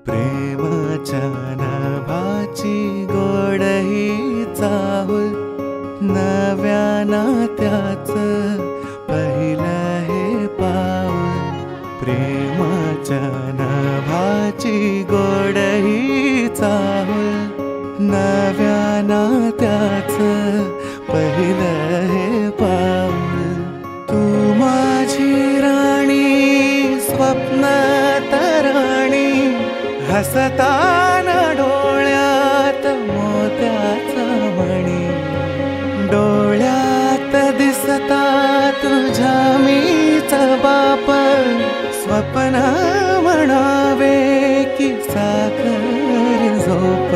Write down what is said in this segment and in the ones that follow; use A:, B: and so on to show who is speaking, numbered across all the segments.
A: प्रेमाच्या नभाची गोड ही चाहुल, नव्या नात्याचं पहिलं हे पाऊल. प्रेमाच्या नभाची गोड ही चाहुल, नव्या नात्याचं पहिलं हे पाऊल. तू माझी राणी, स्वप्नात राणी, हसताना डोळ्यात मोत्याचा मणी. डोळ्यात दिसता तुझ्या मीच बाप, स्वप्न म्हणावे की साखर झोप.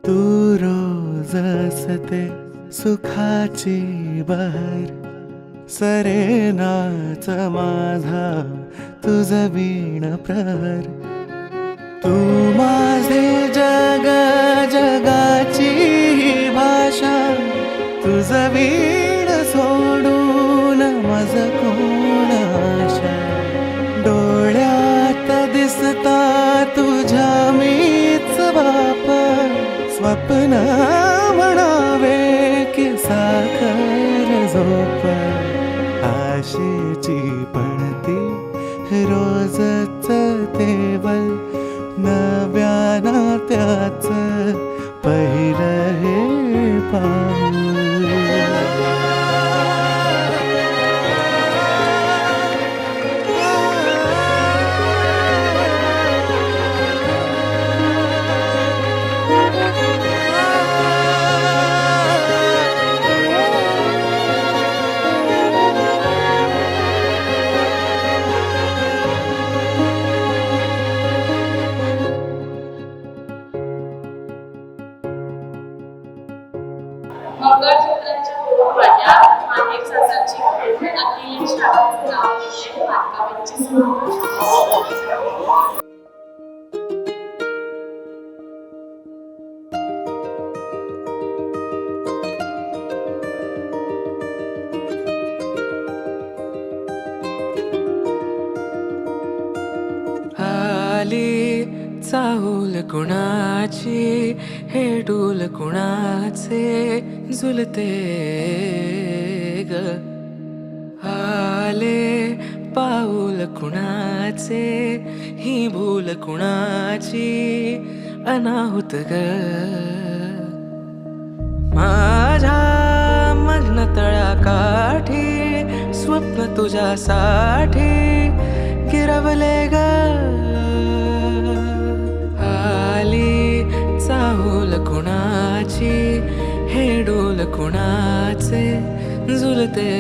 A: तू रोज असते सुखाची बहर, सरेनाच माझा तुझ वीण प्रहर. तू माझे जग, जगाची भाषा, तुझ वीण सोडून मज कोण आशा. डोळ्यात दिसता तुझ्या मीच बाप, स्वप्न म्हणावे की साखर झोप. आशेची पणती रोजच तेवल, नव्या नात्याचं पहिलं हे पाऊल.
B: मंगळसूत्रांच्या पूर्ववाल्या माणिक सासाची अखिल शाळेचं नाव घेतले मार्कावरची
C: आली चाहूल कुणाची, हे डूल कुणाचे झुलते ग. आले पाऊल कुणाचे, ही भूल कुणाची अनाहुत ग. माझ्या मग्न तळाकाठी स्वप्न तुझ्यासाठी गिरवले ग. आली चाहूल कुणाची, हे डोल कुणाचे झुलते